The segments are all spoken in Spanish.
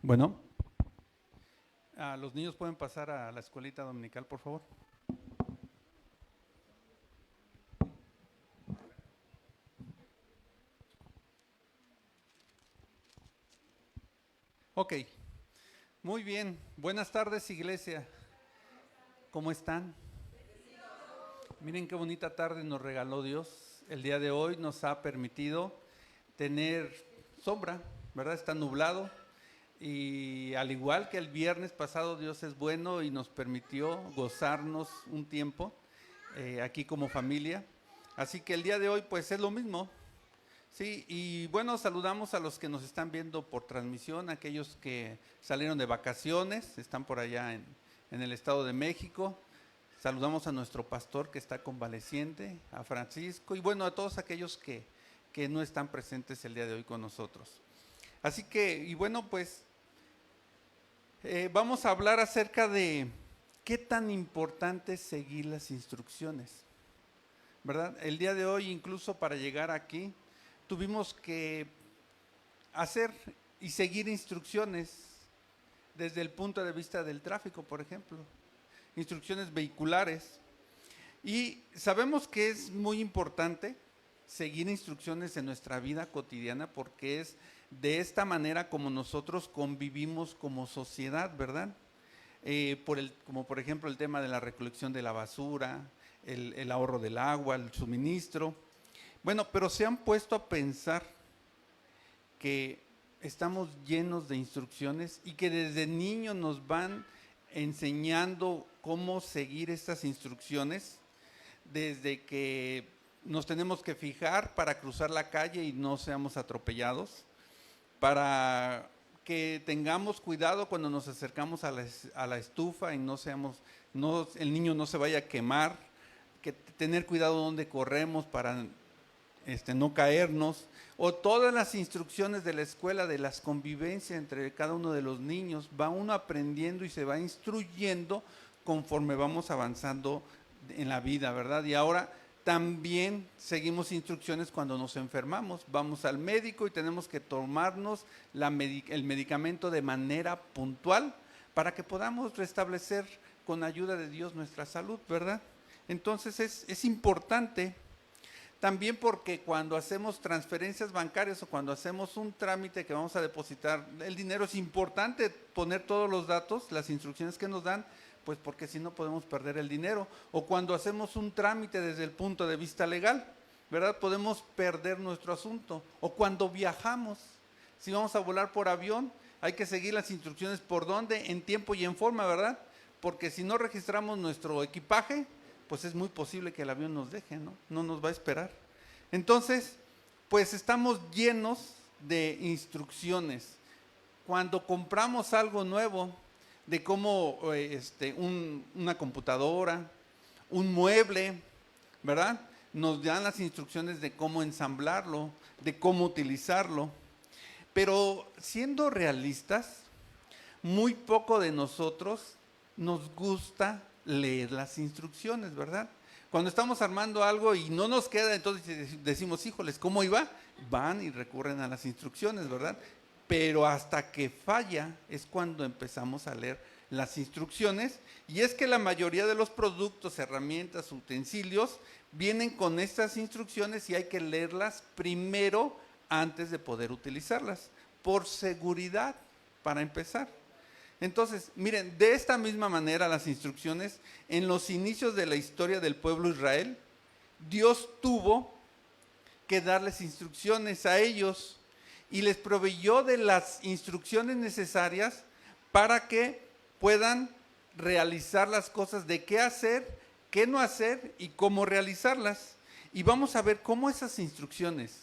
Bueno, los niños pueden pasar a la escuelita dominical, por favor. Ok, muy bien. Buenas tardes, iglesia. ¿Cómo están? Miren qué bonita tarde nos regaló Dios. El día de hoy nos ha permitido tener sombra, ¿verdad? Está nublado. Y al igual que el viernes pasado, Dios es bueno y nos permitió gozarnos un tiempo aquí como familia. Así que el día de hoy pues es lo mismo. Sí, y bueno, saludamos a los que nos están viendo por transmisión, aquellos que salieron de vacaciones, están por allá en el Estado de México. Saludamos a nuestro pastor que está convaleciente, a Francisco, y bueno, a todos aquellos que no están presentes el día de hoy con nosotros. Así que, y bueno, pues vamos a hablar acerca de qué tan importante es seguir las instrucciones, ¿verdad? El día de hoy, incluso para llegar aquí, tuvimos que hacer y seguir instrucciones desde el punto de vista del tráfico, por ejemplo, instrucciones vehiculares. Y sabemos que es muy importante seguir instrucciones en nuestra vida cotidiana porque es de esta manera como nosotros convivimos como sociedad, ¿verdad? Como por ejemplo el tema de la recolección de la basura, el ahorro del agua, el suministro. Bueno, pero se han puesto a pensar que estamos llenos de instrucciones y que desde niños nos van enseñando cómo seguir estas instrucciones, desde que nos tenemos que fijar para cruzar la calle y no seamos atropellados, para que tengamos cuidado cuando nos acercamos a la estufa y el niño no se vaya a quemar, que tener cuidado donde corremos para no caernos, o todas las instrucciones de la escuela, de las convivencias entre cada uno de los niños, va uno aprendiendo y se va instruyendo conforme vamos avanzando en la vida, ¿verdad? Y ahora también seguimos instrucciones cuando nos enfermamos, vamos al médico y tenemos que tomarnos el medicamento de manera puntual para que podamos restablecer con ayuda de Dios nuestra salud, ¿verdad? Entonces es importante. También porque cuando hacemos transferencias bancarias o cuando hacemos un trámite que vamos a depositar el dinero, es importante poner todos los datos, las instrucciones que nos dan, pues porque si no podemos perder el dinero. O cuando hacemos un trámite desde el punto de vista legal, ¿verdad? Podemos perder nuestro asunto. O cuando viajamos, si vamos a volar por avión, hay que seguir las instrucciones por dónde, en tiempo y en forma, ¿verdad? Porque si no registramos nuestro equipaje, pues es muy posible que el avión nos deje, ¿no? No nos va a esperar. Entonces, pues estamos llenos de instrucciones. Cuando compramos algo nuevo, de cómo una computadora, un mueble, ¿verdad? Nos dan las instrucciones de cómo ensamblarlo, de cómo utilizarlo. Pero siendo realistas, muy poco de nosotros nos gusta leer las instrucciones, ¿verdad? Cuando estamos armando algo y no nos queda, entonces decimos, híjoles, ¿cómo iba? Van y recurren a las instrucciones, ¿verdad? Pero hasta que falla es cuando empezamos a leer las instrucciones, y es que la mayoría de los productos, herramientas, utensilios, vienen con estas instrucciones y hay que leerlas primero antes de poder utilizarlas, por seguridad, para empezar. Entonces, miren, de esta misma manera las instrucciones, en los inicios de la historia del pueblo Israel, Dios tuvo que darles instrucciones a ellos y les proveyó de las instrucciones necesarias para que puedan realizar las cosas, de qué hacer, qué no hacer y cómo realizarlas. Y vamos a ver cómo esas instrucciones,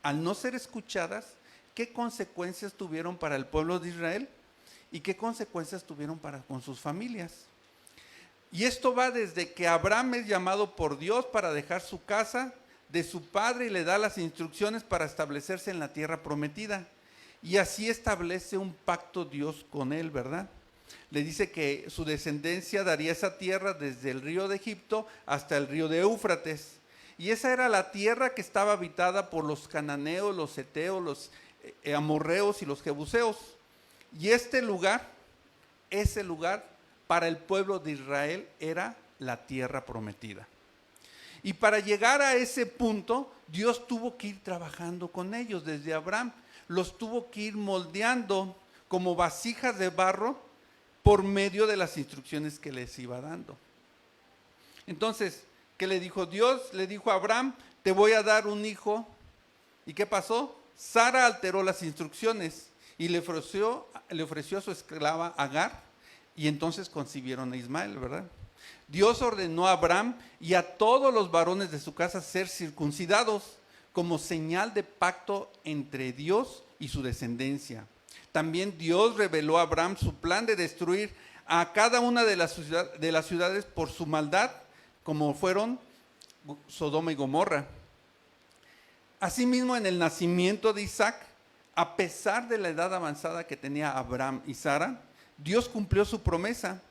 al no ser escuchadas, qué consecuencias tuvieron para el pueblo de Israel y qué consecuencias tuvieron con sus familias. Y esto va desde que Abraham es llamado por Dios para dejar su casa de su padre y le da las instrucciones para establecerse en la tierra prometida. Y así establece un pacto Dios con él, ¿verdad? Le dice que su descendencia daría esa tierra desde el río de Egipto hasta el río de Éufrates. Y esa era la tierra que estaba habitada por los cananeos, los heteos, los amorreos y los jebuseos. Y ese lugar para el pueblo de Israel era la tierra prometida. Y para llegar a ese punto, Dios tuvo que ir trabajando con ellos desde Abraham. Los tuvo que ir moldeando como vasijas de barro por medio de las instrucciones que les iba dando. Entonces, ¿qué le dijo Dios? Le dijo a Abraham, te voy a dar un hijo. ¿Y qué pasó? Sara alteró las instrucciones y le ofreció a su esclava Agar, y entonces concibieron a Ismael, ¿verdad? Dios ordenó a Abraham y a todos los varones de su casa ser circuncidados como señal de pacto entre Dios y su descendencia. También Dios reveló a Abraham su plan de destruir a cada una de las ciudades por su maldad, como fueron Sodoma y Gomorra. Asimismo, en el nacimiento de Isaac, a pesar de la edad avanzada que tenía Abraham y Sara, Dios cumplió su promesa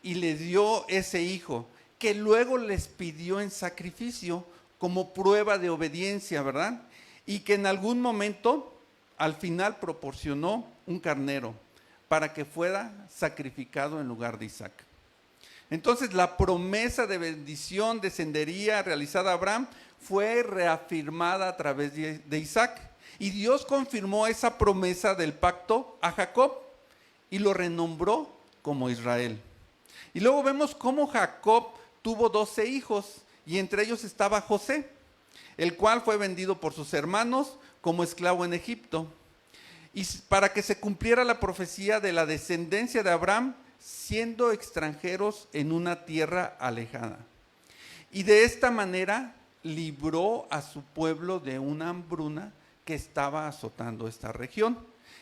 y les dio ese hijo, que luego les pidió en sacrificio como prueba de obediencia, ¿verdad? Y que en algún momento, al final, proporcionó un carnero para que fuera sacrificado en lugar de Isaac. Entonces, la promesa de bendición descendería realizada a Abraham fue reafirmada a través de Isaac. Y Dios confirmó esa promesa del pacto a Jacob y lo renombró como Israel. Y luego vemos cómo Jacob tuvo 12 hijos y entre ellos estaba José, el cual fue vendido por sus hermanos como esclavo en Egipto. Y para que se cumpliera la profecía de la descendencia de Abraham, siendo extranjeros en una tierra alejada. Y de esta manera libró a su pueblo de una hambruna que estaba azotando esta región.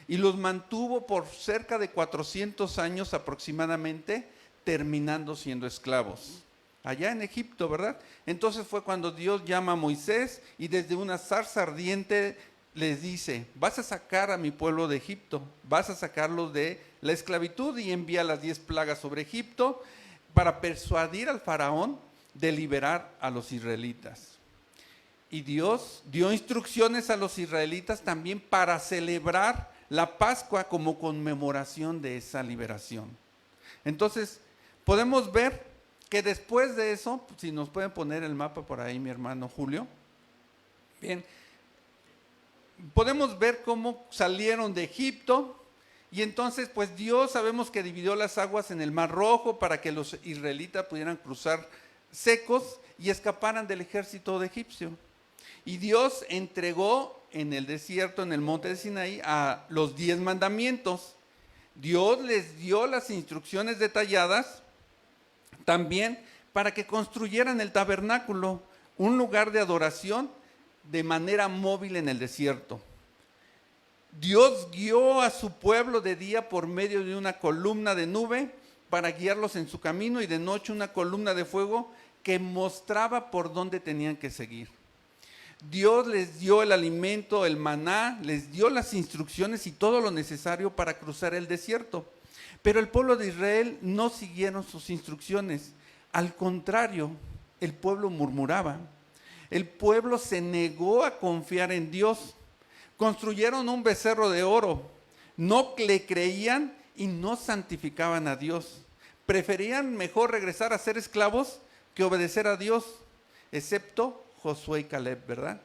Y los mantuvo por cerca de 400 años aproximadamente, terminando siendo esclavos. Allá en Egipto, ¿verdad? Entonces fue cuando Dios llama a Moisés y desde una zarza ardiente les dice, vas a sacar a mi pueblo de Egipto, vas a sacarlos de la esclavitud, y envía las 10 plagas sobre Egipto para persuadir al faraón de liberar a los israelitas. Y Dios dio instrucciones a los israelitas también para celebrar la Pascua como conmemoración de esa liberación. Entonces, podemos ver que después de eso, si nos pueden poner el mapa por ahí, mi hermano Julio. Bien, podemos ver cómo salieron de Egipto. Y entonces, pues Dios sabemos que dividió las aguas en el Mar Rojo para que los israelitas pudieran cruzar secos y escaparan del ejército de egipcio. Y Dios entregó en el desierto, en el monte de Sinaí, a los 10 mandamientos. Dios les dio las instrucciones detalladas también para que construyeran el tabernáculo, un lugar de adoración de manera móvil en el desierto. Dios guió a su pueblo de día por medio de una columna de nube para guiarlos en su camino, y de noche una columna de fuego que mostraba por dónde tenían que seguir. Dios les dio el alimento, el maná, les dio las instrucciones y todo lo necesario para cruzar el desierto. Pero el pueblo de Israel no siguieron sus instrucciones. Al contrario, el pueblo murmuraba. El pueblo se negó a confiar en Dios. Construyeron un becerro de oro. No le creían y no santificaban a Dios. Preferían mejor regresar a ser esclavos que obedecer a Dios, excepto Josué y Caleb, ¿verdad?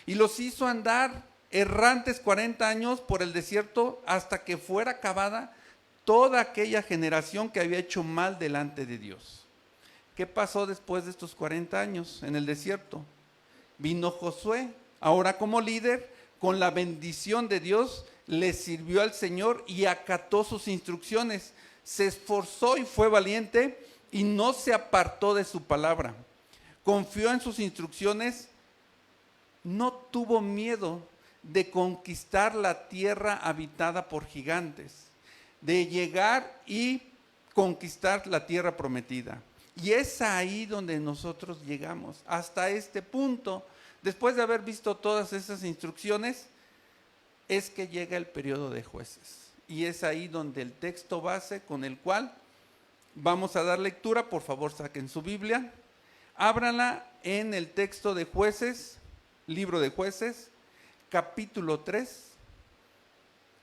Y los hizo andar errantes 40 años por el desierto hasta que fuera acabada toda aquella generación que había hecho mal delante de Dios. ¿Qué pasó después de estos 40 años en el desierto? Vino Josué, ahora como líder, con la bendición de Dios, le sirvió al Señor y acató sus instrucciones. Se esforzó y fue valiente y no se apartó de su palabra. Confió en sus instrucciones, no tuvo miedo de conquistar la tierra habitada por gigantes, de llegar y conquistar la tierra prometida. Y es ahí donde nosotros llegamos, hasta este punto. Después de haber visto todas esas instrucciones, es que llega el periodo de Jueces. Y es ahí donde el texto base con el cual vamos a dar lectura. Por favor, saquen su Biblia. Ábranla en el texto de Jueces, libro de Jueces, capítulo 3,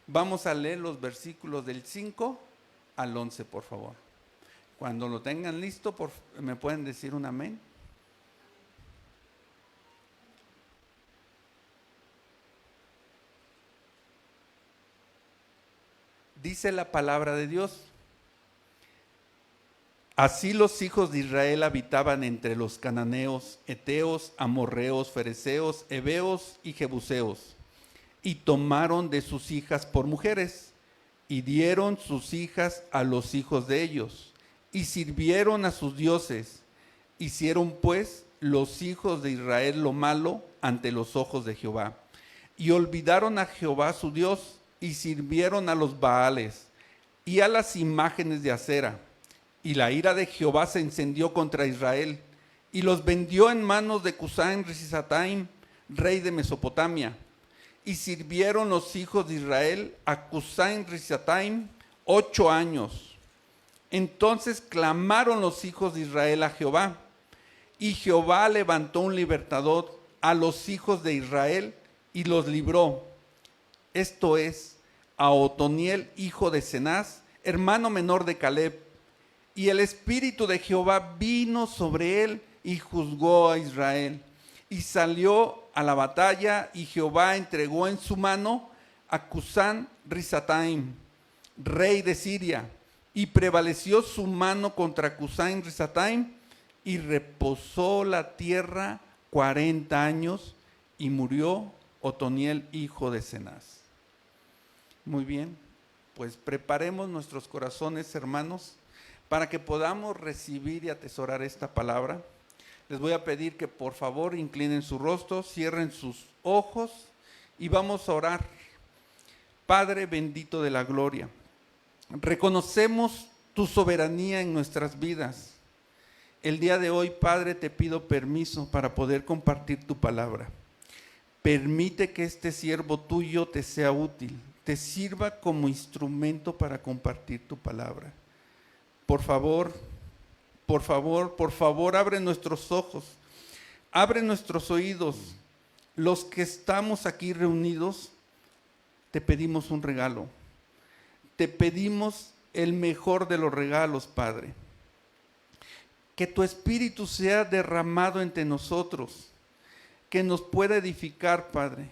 Vamos a leer los versículos del 5 al 11, por favor. Cuando lo tengan listo, ¿me pueden decir un amén? Dice la palabra de Dios: así los hijos de Israel habitaban entre los cananeos, heteos, amorreos, fereceos, heveos y jebuseos, y tomaron de sus hijas por mujeres, y dieron sus hijas a los hijos de ellos, y sirvieron a sus dioses. Hicieron pues los hijos de Israel lo malo ante los ojos de Jehová, y olvidaron a Jehová su Dios, y sirvieron a los Baales y a las imágenes de acera. Y la ira de Jehová se encendió contra Israel, y los vendió en manos de Cusán-Risataim, rey de Mesopotamia. Y sirvieron los hijos de Israel a Cusán-Risataim 8 años. Entonces clamaron los hijos de Israel a Jehová, y Jehová levantó un libertador a los hijos de Israel y los libró. Esto es, a Otoniel, hijo de Cenaz, hermano menor de Caleb. Y el espíritu de Jehová vino sobre él y juzgó a Israel. Y salió a la batalla, y Jehová entregó en su mano a Cusán-Risataim, rey de Siria. Y prevaleció su mano contra Cusán-Risataim, y reposó la tierra 40 años, y murió Otoniel, hijo de Cenaz. Muy bien, pues preparemos nuestros corazones, hermanos, para que podamos recibir y atesorar esta palabra. Les voy a pedir que por favor inclinen su rostro, cierren sus ojos y vamos a orar. Padre bendito de la gloria, reconocemos tu soberanía en nuestras vidas. El día de hoy, Padre, te pido permiso para poder compartir tu palabra. Permite que este siervo tuyo te sea útil, te sirva como instrumento para compartir tu palabra. Por favor, abre nuestros ojos, abre nuestros oídos. Los que estamos aquí reunidos, te pedimos un regalo. Te pedimos el mejor de los regalos, Padre. Que tu Espíritu sea derramado entre nosotros, que nos pueda edificar, Padre,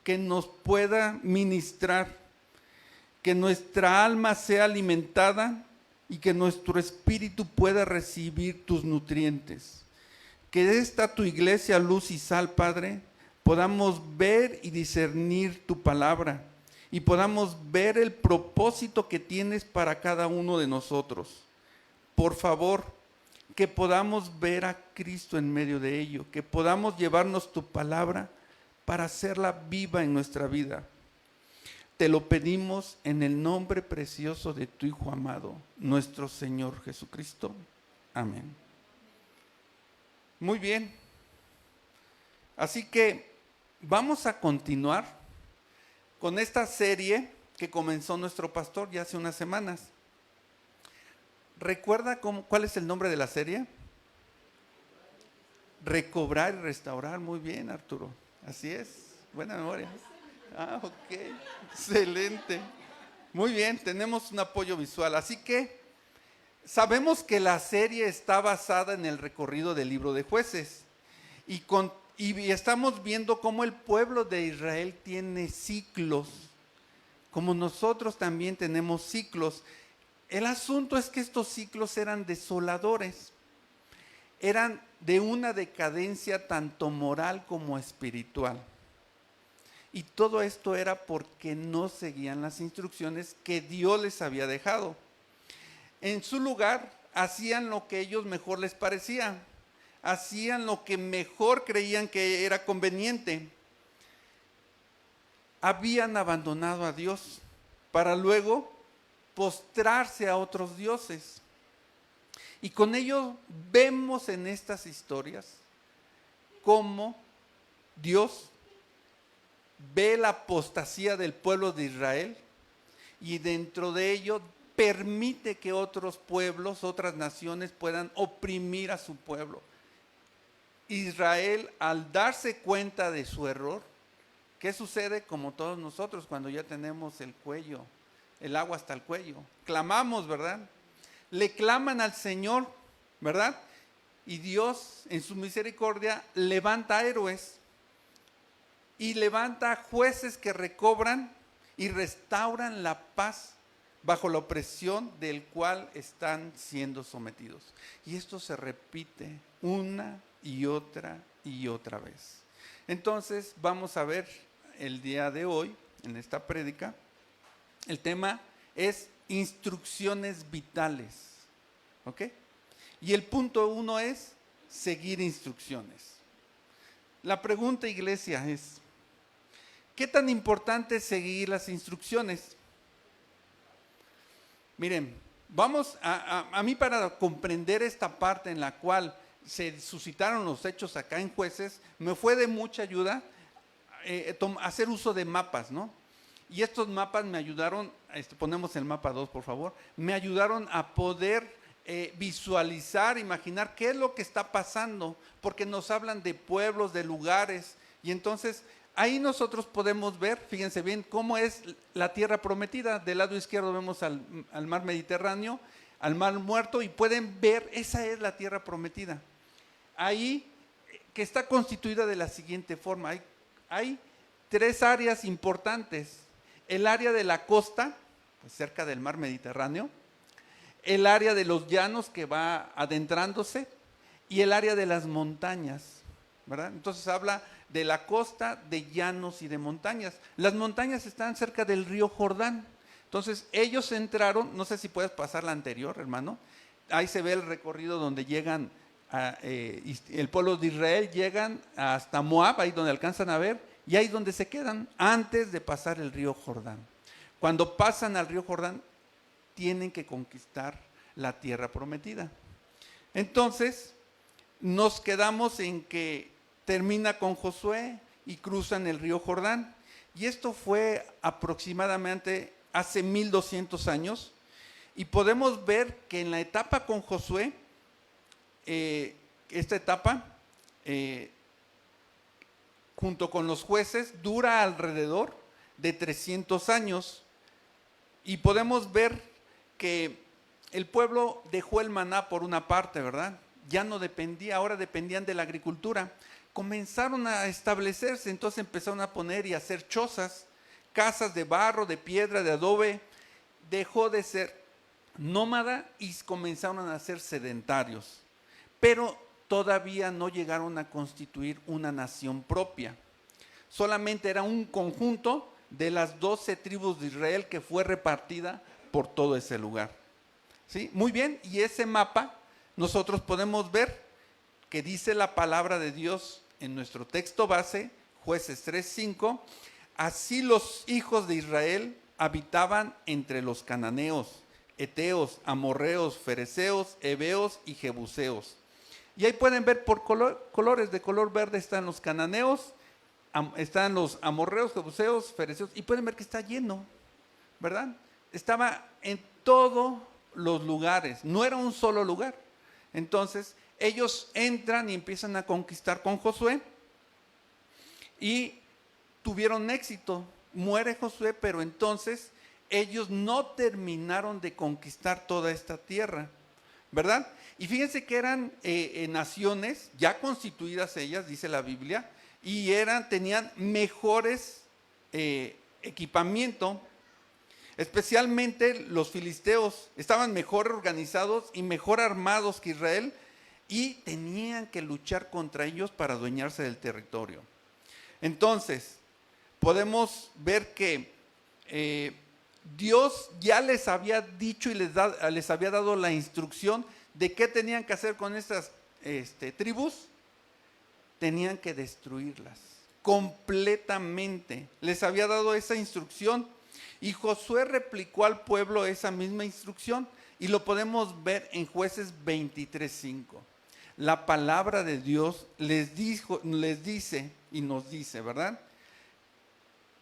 que nos pueda ministrar, que nuestra alma sea alimentada y que nuestro espíritu pueda recibir tus nutrientes. Que esta tu iglesia, luz y sal, Padre, podamos ver y discernir tu palabra y podamos ver el propósito que tienes para cada uno de nosotros. Por favor, que podamos ver a Cristo en medio de ello, que podamos llevarnos tu palabra para hacerla viva en nuestra vida. Te lo pedimos en el nombre precioso de tu Hijo amado, nuestro Señor Jesucristo. Amén. Muy bien. Así que vamos a continuar con esta serie que comenzó nuestro pastor ya hace unas semanas. ¿Recuerda cuál es el nombre de la serie? Recobrar y restaurar. Muy bien, Arturo. Así es. Buena memoria. Ah, ok. Excelente. Muy bien, tenemos un apoyo visual. Así que sabemos que la serie está basada en el recorrido del libro de Jueces. Y estamos viendo cómo el pueblo de Israel tiene ciclos, como nosotros también tenemos ciclos. El asunto es que estos ciclos eran desoladores, eran de una decadencia tanto moral como espiritual. Y todo esto era porque no seguían las instrucciones que Dios les había dejado. En su lugar, hacían lo que ellos mejor les parecía, hacían lo que mejor creían que era conveniente. Habían abandonado a Dios para luego postrarse a otros dioses. Y con ello vemos en estas historias cómo Dios ve la apostasía del pueblo de Israel y dentro de ello permite que otros pueblos, otras naciones puedan oprimir a su pueblo. Israel, al darse cuenta de su error, ¿Qué sucede? Como todos nosotros cuando ya tenemos el agua hasta el cuello. Clamamos, ¿verdad? Le claman al Señor, ¿verdad? Y Dios en su misericordia levanta héroes y levanta jueces que recobran y restauran la paz bajo la opresión del cual están siendo sometidos. Y esto se repite una y otra vez. Entonces vamos a ver el día de hoy, en esta prédica, el tema es instrucciones vitales. ¿Ok? Y el punto 1 es seguir instrucciones. La pregunta, iglesia, es: ¿qué tan importante es seguir las instrucciones? Miren, vamos a mí, para comprender esta parte en la cual se suscitaron los hechos acá en Jueces, me fue de mucha ayuda hacer uso de mapas, ¿no? Y estos mapas me ayudaron, ponemos el mapa 2 por favor, me ayudaron a poder visualizar, imaginar qué es lo que está pasando, porque nos hablan de pueblos, de lugares, y entonces ahí nosotros podemos ver, fíjense bien, cómo es la tierra prometida. Del lado izquierdo vemos al mar Mediterráneo, al mar Muerto, y pueden ver, esa es la tierra prometida. Ahí, que está constituida de la siguiente forma: hay 3 áreas importantes. El área de la costa, pues cerca del mar Mediterráneo, el área de los llanos que va adentrándose, y el área de las montañas, ¿verdad? Entonces habla de la costa, de llanos y de montañas. Las montañas están cerca del río Jordán. Entonces ellos entraron, no sé si puedes pasar la anterior, hermano. Ahí se ve el recorrido donde llegan, el pueblo de Israel llegan hasta Moab, ahí donde alcanzan a ver, y ahí donde se quedan antes de pasar el río Jordán. Cuando pasan al río Jordán, tienen que conquistar la tierra prometida. Entonces, nos quedamos en que termina con Josué y cruzan el río Jordán. Y esto fue aproximadamente hace 1200 años. Y podemos ver que en la etapa con Josué, esta etapa, junto con los jueces, dura alrededor de 300 años. Y podemos ver que el pueblo dejó el maná por una parte, ¿verdad? Ya no dependía, ahora dependían de la agricultura. Comenzaron a establecerse, entonces empezaron a poner y hacer chozas, casas de barro, de piedra, de adobe. Dejó de ser nómada y comenzaron a ser sedentarios. Pero todavía no llegaron a constituir una nación propia. Solamente era un conjunto de las 12 tribus de Israel que fue repartida por todo ese lugar. ¿Sí? Muy bien, y ese mapa nosotros podemos ver que dice la palabra de Dios en nuestro texto base, Jueces 3:5: así los hijos de Israel habitaban entre los cananeos, heteos, amorreos, fereceos, heveos y jebuseos. Y ahí pueden ver por colores, de color verde están los cananeos, están los amorreos, jebuseos, fereceos, y pueden ver que está lleno, ¿verdad? Estaba en todos los lugares, no era un solo lugar. Entonces ellos entran y empiezan a conquistar con Josué y tuvieron éxito. Muere Josué, pero entonces ellos no terminaron de conquistar toda esta tierra, ¿verdad? Y fíjense que eran naciones ya constituidas ellas, dice la Biblia, y tenían mejores equipamiento. Especialmente los filisteos estaban mejor organizados y mejor armados que Israel, y tenían que luchar contra ellos para adueñarse del territorio. Entonces, podemos ver que Dios ya les había dicho y les había dado la instrucción de qué tenían que hacer con estas tribus. Tenían que destruirlas completamente. Les había dado esa instrucción. Y Josué replicó al pueblo esa misma instrucción, y lo podemos ver en Jueces 23:5. La palabra de Dios les dice y nos dice, ¿verdad?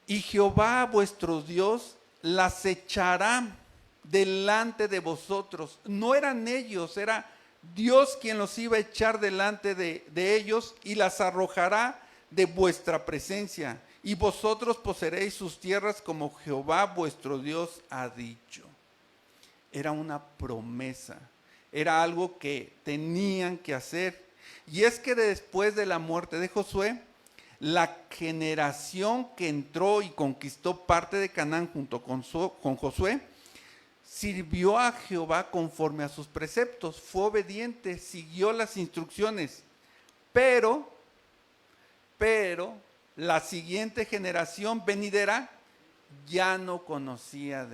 Y Jehová vuestro Dios las echará delante de vosotros. No eran ellos, era Dios quien los iba a echar delante de ellos, y las arrojará de vuestra presencia. y vosotros poseeréis sus tierras como Jehová vuestro Dios ha dicho. Era una promesa, era algo que tenían que hacer. Y es que después de la muerte de Josué, la generación que entró y conquistó parte de Canaán junto con Josué, sirvió a Jehová conforme a sus preceptos, fue obediente, siguió las instrucciones, pero la siguiente generación venidera ya no conocía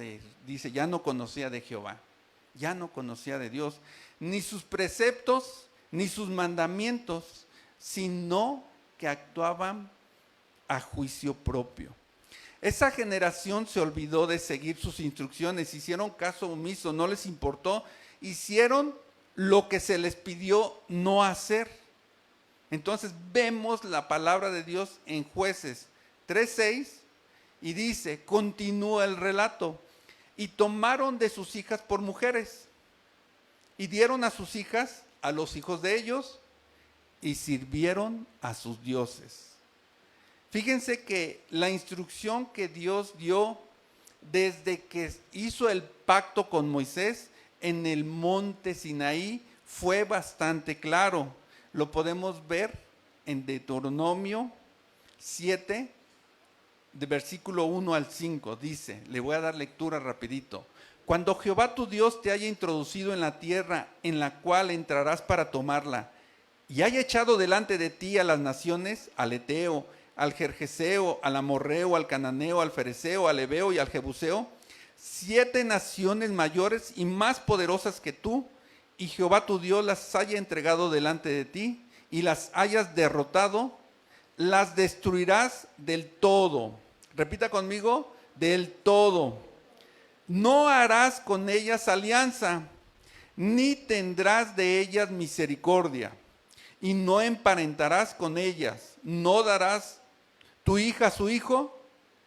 ya no conocía de Jehová, ya no conocía de Dios, ni sus preceptos, ni sus mandamientos, sino que actuaban a juicio propio. Esa generación se olvidó de seguir sus instrucciones, hicieron caso omiso, no les importó, hicieron lo que se les pidió no hacer. Entonces vemos la palabra de Dios en Jueces 3:6 y dice, continúa el relato, y tomaron de sus hijas por mujeres y dieron a sus hijas a los hijos de ellos y sirvieron a sus dioses. Fíjense que la instrucción que Dios dio desde que hizo el pacto con Moisés en el monte Sinaí fue bastante claro. Lo podemos ver en Deuteronomio 7, de versículo 1 al 5. Dice, le voy a dar lectura rapidito. Cuando Jehová tu Dios te haya introducido en la tierra en la cual entrarás para tomarla, y haya echado delante de ti a las naciones, al Eteo, al Gergeseo, al Amorreo, al Cananeo, al Fereceo, al Heveo y al Jebuseo, 7 naciones mayores y más poderosas que tú, y Jehová tu Dios las haya entregado delante de ti, y las hayas derrotado, las destruirás del todo. Repita conmigo, del todo. No harás con ellas alianza, ni tendrás de ellas misericordia, y no emparentarás con ellas, no darás tu hija a su hijo,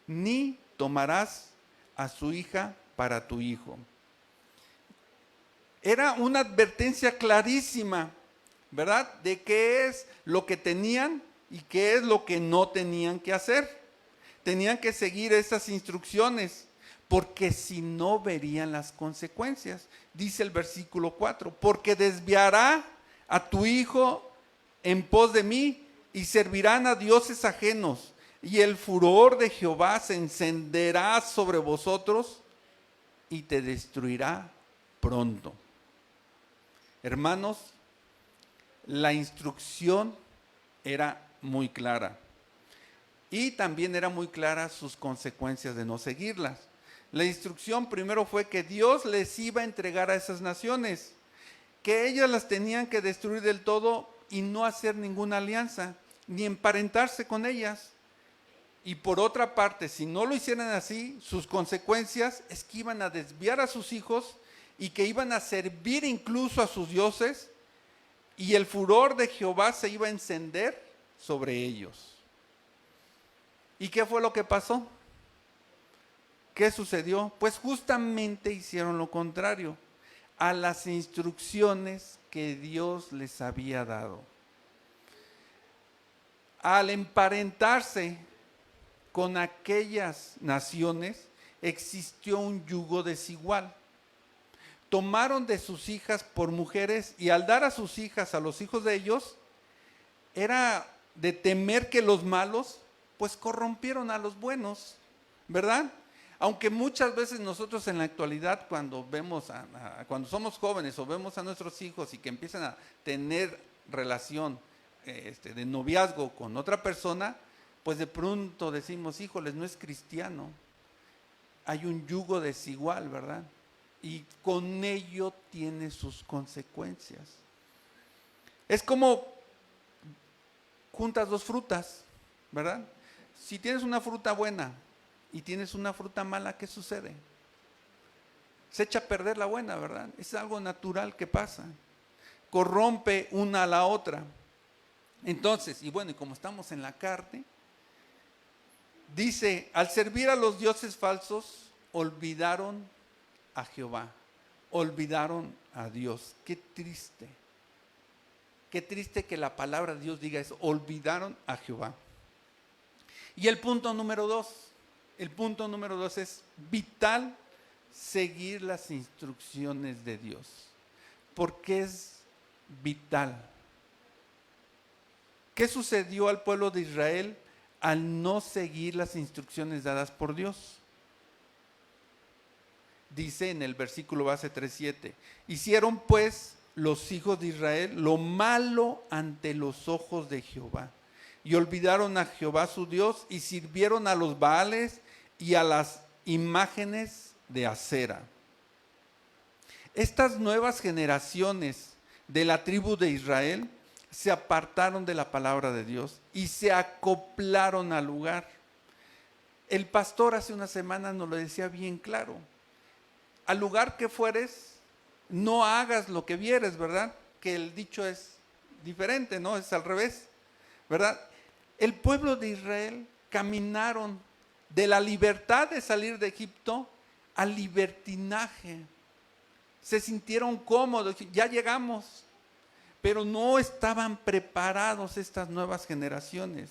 ni tomarás a su hija para tu hijo. Era una advertencia clarísima, ¿verdad? De qué es lo que tenían y qué es lo que no tenían que hacer. Tenían que seguir esas instrucciones, porque si no verían las consecuencias. Dice el versículo 4, porque desviará a tu hijo en pos de mí y servirán a dioses ajenos, y el furor de Jehová se encenderá sobre vosotros y te destruirá pronto. Hermanos, la instrucción era muy clara y también era muy clara sus consecuencias de no seguirlas. La instrucción primero fue que Dios les iba a entregar a esas naciones, que ellas las tenían que destruir del todo y no hacer ninguna alianza, ni emparentarse con ellas. Y por otra parte, si no lo hicieran así, sus consecuencias es que iban a desviar a sus hijos y que iban a servir incluso a sus dioses, y el furor de Jehová se iba a encender sobre ellos. ¿Y qué fue lo que pasó? ¿Qué sucedió? Pues justamente hicieron lo contrario a las instrucciones que Dios les había dado. Al emparentarse con aquellas naciones, existió un yugo desigual. Tomaron de sus hijas por mujeres, y al dar a sus hijas a los hijos de ellos, era de temer que los malos pues corrompieron a los buenos, ¿verdad? Aunque muchas veces nosotros en la actualidad, cuando vemos cuando somos jóvenes o vemos a nuestros hijos y que empiezan a tener relación de noviazgo con otra persona, pues de pronto decimos, híjoles, no es cristiano. Hay un yugo desigual, ¿verdad? Y con ello tiene sus consecuencias. Es como juntas dos frutas, ¿verdad? Si tienes una fruta buena y tienes una fruta mala, ¿qué sucede? Se echa a perder la buena, ¿verdad? Es algo natural que pasa. Corrompe una a la otra. Entonces, y bueno, y como estamos en la carne, dice, al servir a los dioses falsos, olvidaron a Jehová, olvidaron a Dios. Qué triste que la palabra de Dios diga eso, olvidaron a Jehová. Y el punto número dos es vital seguir las instrucciones de Dios. ¿Por qué es vital? ¿Qué sucedió al pueblo de Israel al no seguir las instrucciones dadas por Dios? Dice en el versículo base 3:7, hicieron pues los hijos de Israel lo malo ante los ojos de Jehová, y olvidaron a Jehová su Dios, y sirvieron a los Baales y a las imágenes de acera. Estas nuevas generaciones de la tribu de Israel se apartaron de la palabra de Dios y se acoplaron al lugar. El pastor hace unas semanas nos lo decía bien claro. Al lugar que fueres, no hagas lo que vieres, ¿verdad? Que el dicho es diferente, ¿no? Es al revés, ¿verdad? El pueblo de Israel caminaron de la libertad de salir de Egipto al libertinaje. Se sintieron cómodos, ya llegamos, pero no estaban preparados estas nuevas generaciones.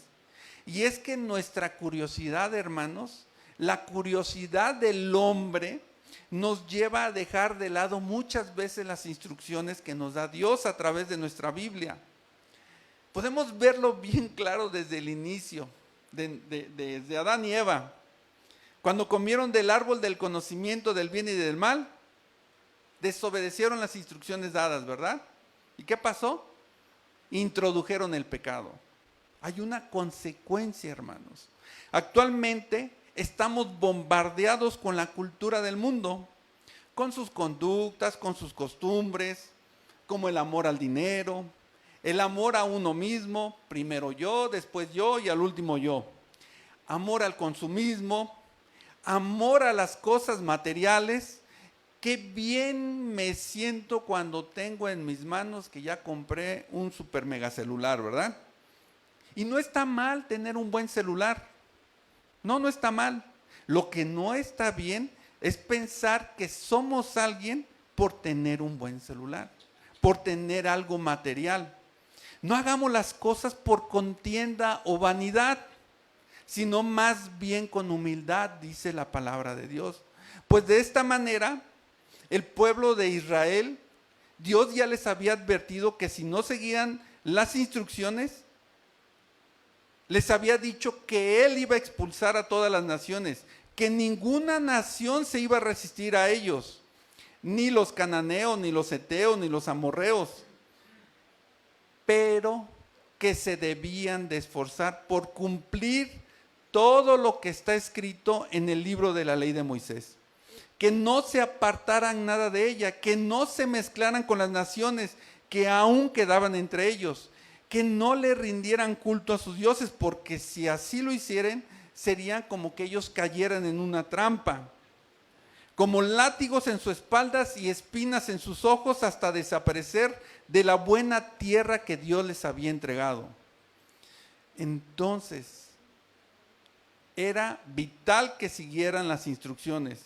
Y es que nuestra curiosidad, hermanos, la curiosidad del hombre nos lleva a dejar de lado muchas veces las instrucciones que nos da Dios a través de nuestra Biblia. Podemos verlo bien claro desde el inicio, desde Adán y Eva. Cuando comieron del árbol del conocimiento del bien y del mal, desobedecieron las instrucciones dadas, ¿verdad? ¿Y qué pasó? Introdujeron el pecado. Hay una consecuencia, hermanos. Actualmente estamos bombardeados con la cultura del mundo, con sus conductas, con sus costumbres, como el amor al dinero, el amor a uno mismo, primero yo, después yo y al último yo. Amor al consumismo, amor a las cosas materiales. Qué bien me siento cuando tengo en mis manos que ya compré un super mega celular, ¿verdad? Y no está mal tener un buen celular. No está mal. Lo que no está bien es pensar que somos alguien por tener un buen celular, por tener algo material. No hagamos las cosas por contienda o vanidad, sino más bien con humildad, dice la palabra de Dios. Pues de esta manera, el pueblo de Israel, Dios ya les había advertido que si no seguían las instrucciones, les había dicho que Él iba a expulsar a todas las naciones, que ninguna nación se iba a resistir a ellos, ni los cananeos, ni los heteos, ni los amorreos, pero que se debían de esforzar por cumplir todo lo que está escrito en el libro de la ley de Moisés. Que no se apartaran nada de ella, que no se mezclaran con las naciones que aún quedaban entre ellos, que no le rindieran culto a sus dioses, porque si así lo hicieran, serían como que ellos cayeran en una trampa, como látigos en sus espaldas y espinas en sus ojos, hasta desaparecer de la buena tierra que Dios les había entregado. Entonces, era vital que siguieran las instrucciones,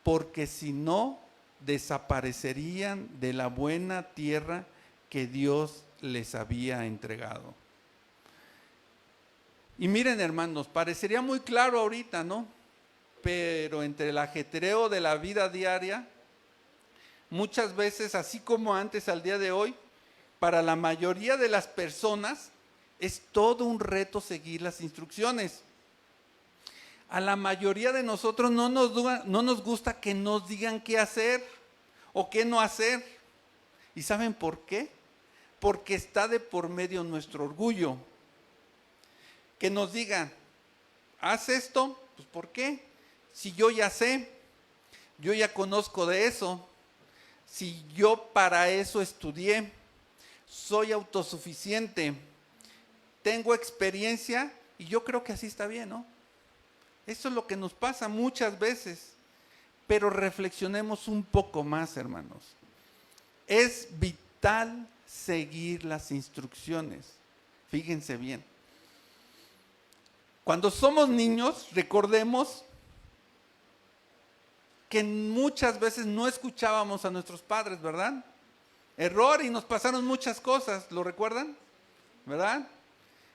porque si no, desaparecerían de la buena tierra que Dios les había entregado. Y miren, hermanos, parecería muy claro ahorita, ¿no? Pero entre el ajetreo de la vida diaria, muchas veces, así como antes al día de hoy, para la mayoría de las personas es todo un reto seguir las instrucciones. A la mayoría de nosotros no nos gusta que nos digan qué hacer o qué no hacer. ¿Y saben por qué? Porque está de por medio nuestro orgullo. Que nos digan, haz esto, pues ¿por qué? Si yo ya sé, yo ya conozco de eso, si yo para eso estudié, soy autosuficiente, tengo experiencia y yo creo que así está bien, ¿no? Eso es lo que nos pasa muchas veces, pero reflexionemos un poco más, hermanos. Es vital seguir las instrucciones. Fíjense bien. Cuando somos niños, recordemos que muchas veces no escuchábamos a nuestros padres, ¿verdad? Error, y nos pasaron muchas cosas, ¿lo recuerdan? ¿Verdad?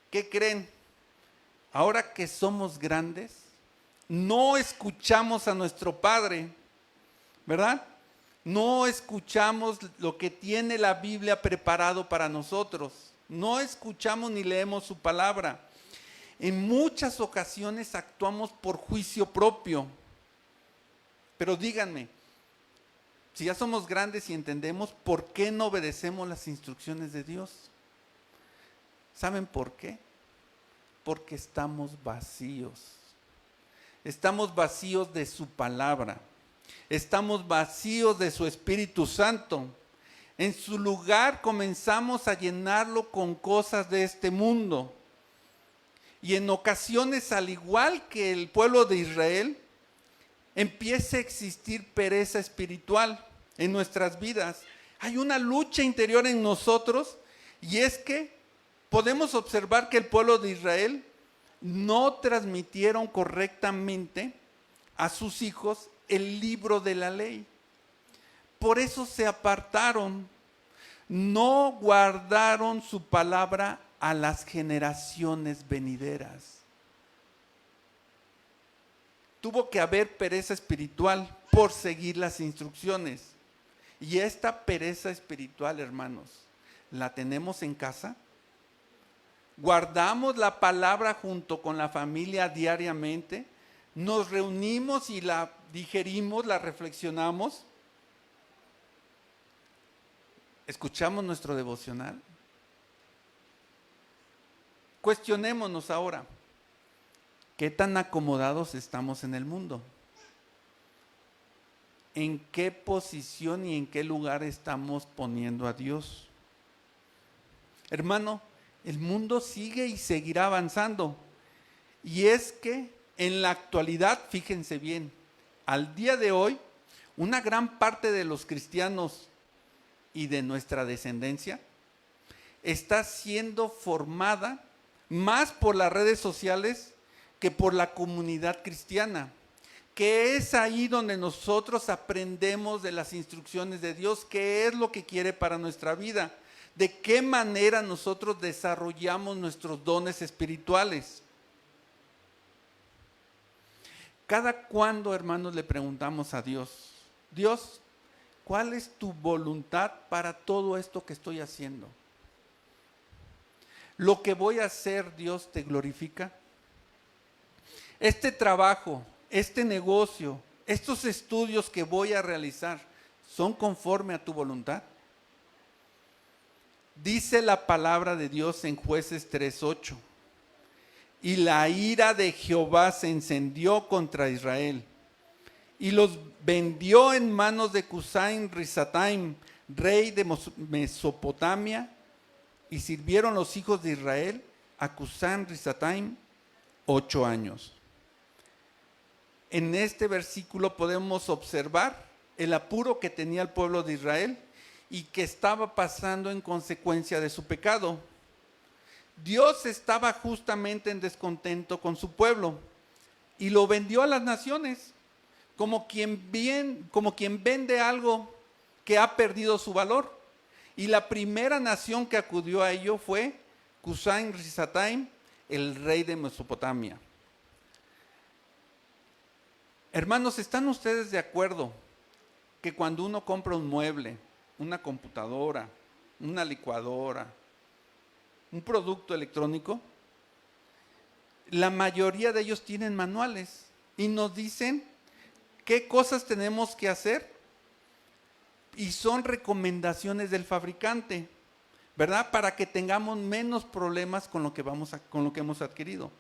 ¿Qué creen? ahora que somos grandes, no escuchamos a nuestro Padre, ¿verdad? No escuchamos lo que tiene la Biblia preparado para nosotros. No escuchamos ni leemos su palabra. En muchas ocasiones actuamos por juicio propio. Pero díganme, si ya somos grandes y entendemos, ¿por qué no obedecemos las instrucciones de Dios? ¿Saben por qué? Porque estamos vacíos. Estamos vacíos de su palabra. Estamos vacíos de su Espíritu Santo. En su lugar comenzamos a llenarlo con cosas de este mundo. Y en ocasiones, al igual que el pueblo de Israel, empieza a existir pereza espiritual en nuestras vidas. Hay una lucha interior en nosotros, y es que podemos observar que el pueblo de Israel no transmitieron correctamente a sus hijos el libro de la ley. Por eso se apartaron, no guardaron su palabra a las generaciones venideras. Tuvo que haber pereza espiritual por seguir las instrucciones. Y esta pereza espiritual, hermanos, ¿la tenemos en casa? ¿Guardamos la palabra junto con la familia diariamente? ¿Nos reunimos y la digerimos, la reflexionamos? ¿Escuchamos nuestro devocional? Cuestionémonos ahora, ¿qué tan acomodados estamos en el mundo? ¿En qué posición y en qué lugar estamos poniendo a Dios? Hermano, el mundo sigue y seguirá avanzando. Y es que en la actualidad, fíjense bien, al día de hoy, una gran parte de los cristianos y de nuestra descendencia está siendo formada más por las redes sociales que por la comunidad cristiana, que es ahí donde nosotros aprendemos de las instrucciones de Dios, qué es lo que quiere para nuestra vida, de qué manera nosotros desarrollamos nuestros dones espirituales. Cada cuando, hermanos, le preguntamos a Dios, Dios, ¿cuál es tu voluntad para todo esto que estoy haciendo? ¿Lo que voy a hacer, Dios, te glorifica? Este trabajo, este negocio, estos estudios que voy a realizar, ¿son conforme a tu voluntad? Dice la palabra de Dios en Jueces 3:8. Y la ira de Jehová se encendió contra Israel, y los vendió en manos de Cusán Risataim, rey de Mesopotamia, y sirvieron los hijos de Israel a Cusán Risataim 8 años. En este versículo podemos observar el apuro que tenía el pueblo de Israel y que estaba pasando en consecuencia de su pecado. Dios estaba justamente en descontento con su pueblo y lo vendió a las naciones como quien vende algo que ha perdido su valor. Y la primera nación que acudió a ello fue Cusán Risataim, el rey de Mesopotamia. Hermanos, ¿están ustedes de acuerdo que cuando uno compra un mueble, una computadora, una licuadora, un producto electrónico, la mayoría de ellos tienen manuales y nos dicen qué cosas tenemos que hacer? Y son recomendaciones del fabricante, ¿verdad? Para que tengamos menos problemas con lo que hemos adquirido.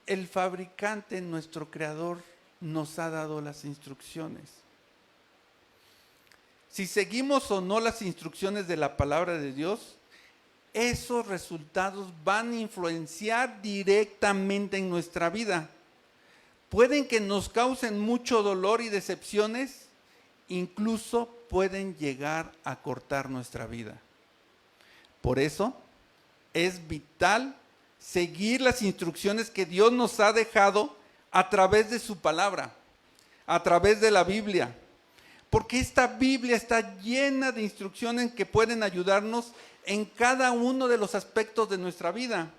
El fabricante, nuestro creador, nos ha dado las instrucciones. Si seguimos o no las instrucciones de la palabra de Dios, esos resultados van a influenciar directamente en nuestra vida. Pueden que nos causen mucho dolor y decepciones, incluso pueden llegar a cortar nuestra vida. Por eso es vital seguir las instrucciones que Dios nos ha dejado a través de su palabra, a través de la Biblia. Porque esta Biblia está llena de instrucciones que pueden ayudarnos en cada uno de los aspectos de nuestra vida.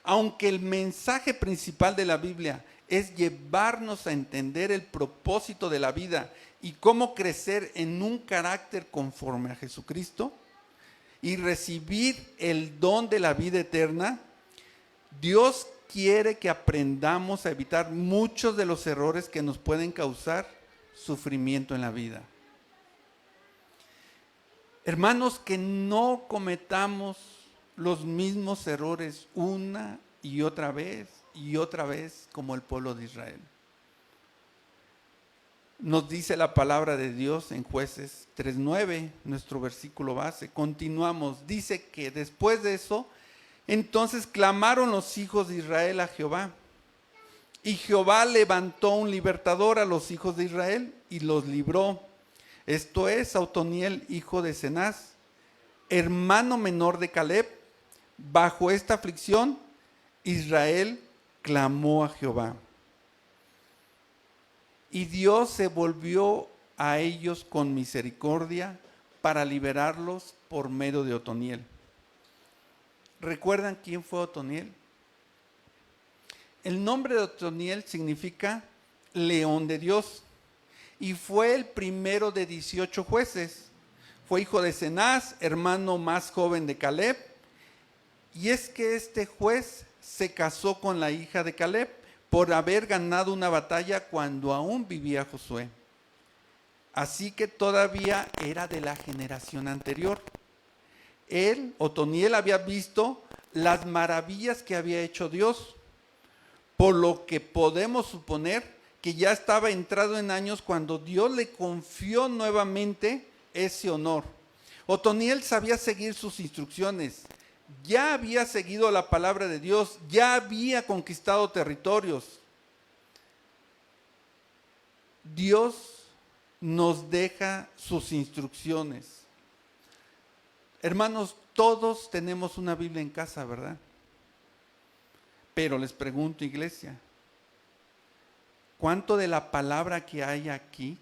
Aunque el mensaje principal de la Biblia es llevarnos a entender el propósito de la vida y cómo crecer en un carácter conforme a Jesucristo y recibir el don de la vida eterna, Dios quiere que aprendamos a evitar muchos de los errores que nos pueden causar sufrimiento en la vida. Hermanos, que no cometamos los mismos errores una y otra vez como el pueblo de Israel. Nos dice la palabra de Dios en Jueces 3:9, nuestro versículo base. Continuamos, dice que después de eso, entonces clamaron los hijos de Israel a Jehová. Y Jehová levantó un libertador a los hijos de Israel y los libró. Esto es, a Otoniel, hijo de Cenaz, hermano menor de Caleb. Bajo esta aflicción, Israel clamó a Jehová. Y Dios se volvió a ellos con misericordia para liberarlos por medio de Otoniel. ¿Recuerdan quién fue Otoniel? El nombre de Otoniel significa león de Dios y fue el primero de 18 jueces. Fue hijo de Cenaz, hermano más joven de Caleb. Y es que este juez se casó con la hija de Caleb por haber ganado una batalla cuando aún vivía Josué. Así que todavía era de la generación anterior. Él, Otoniel, había visto las maravillas que había hecho Dios, por lo que podemos suponer que ya estaba entrado en años cuando Dios le confió nuevamente ese honor. Otoniel sabía seguir sus instrucciones, ya había seguido la palabra de Dios, ya había conquistado territorios. Dios nos deja sus instrucciones. Hermanos, todos tenemos una Biblia en casa, ¿verdad? Pero les pregunto, iglesia, ¿cuánto de la palabra que hay aquí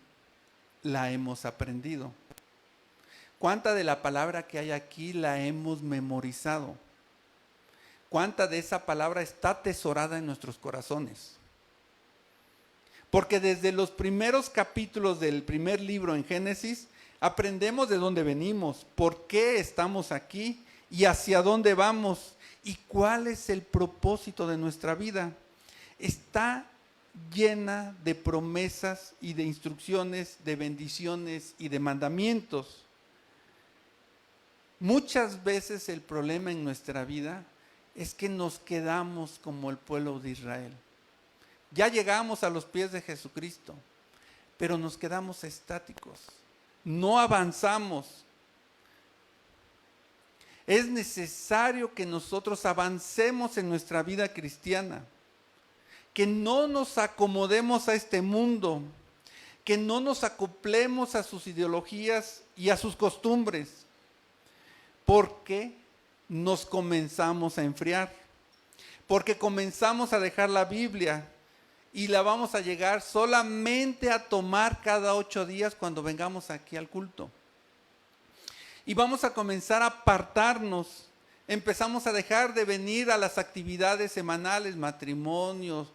la hemos aprendido? ¿Cuánta de la palabra que hay aquí la hemos memorizado? ¿Cuánta de esa palabra está atesorada en nuestros corazones? Porque desde los primeros capítulos del primer libro en Génesis, aprendemos de dónde venimos, por qué estamos aquí y hacia dónde vamos y cuál es el propósito de nuestra vida. Está llena de promesas y de instrucciones, de bendiciones y de mandamientos. Muchas veces el problema en nuestra vida es que nos quedamos como el pueblo de Israel. Ya llegamos a los pies de Jesucristo, pero nos quedamos estáticos, no avanzamos. Es necesario que nosotros avancemos en nuestra vida cristiana, que no nos acomodemos a este mundo, que no nos acoplemos a sus ideologías y a sus costumbres, porque nos comenzamos a enfriar, porque comenzamos a dejar la Biblia y la vamos a llegar solamente a tomar cada 8 días cuando vengamos aquí al culto. Y vamos a comenzar a apartarnos, empezamos a dejar de venir a las actividades semanales, matrimonios,